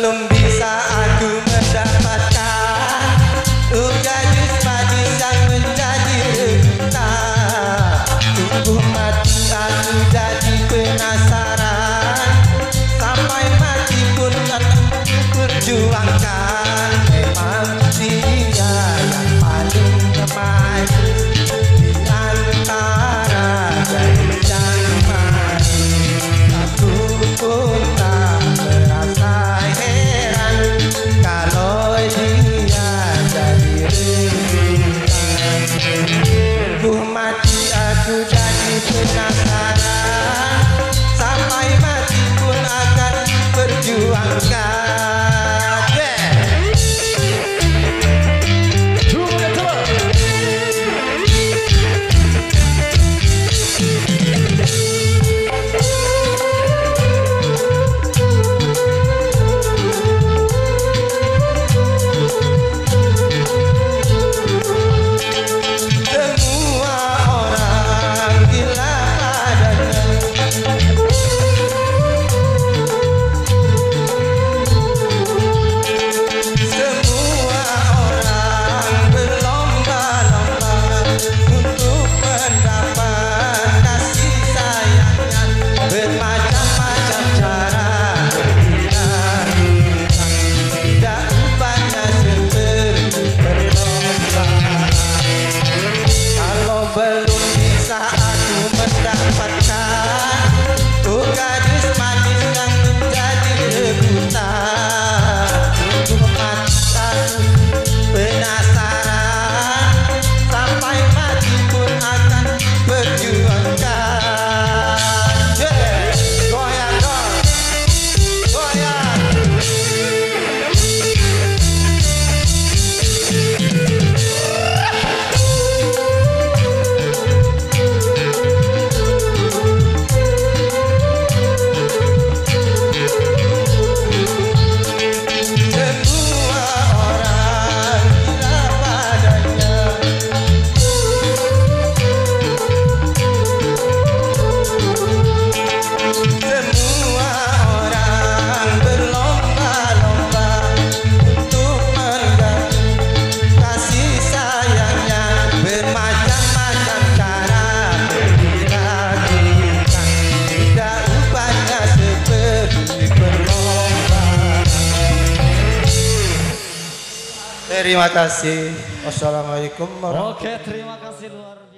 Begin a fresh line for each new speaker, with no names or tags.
belum bisa aku mendapatkan gadis manis yang menjadi rebutan. Sungguh mati aku jadi penasaran, sampai mati pun akan perjuangkan. Memang dia yang paling manis di antara gadis yang manis. Aku pun tak merasa heran kalau dia jadi rebutan. Sungguh mati aku jadi penasaran, sampai mati pun akan perjuangkan. Belum bisa aku mendapatkan gadis manis yang menjadi rebutan. Sungguh mati aku penasaran, sampai mati pun akan perjuangkan. Goyang dong, goyang. Terima kasih. Wassalamualaikum warahmatullahi wabarakatuh.
Oke, terima kasih luar biasa.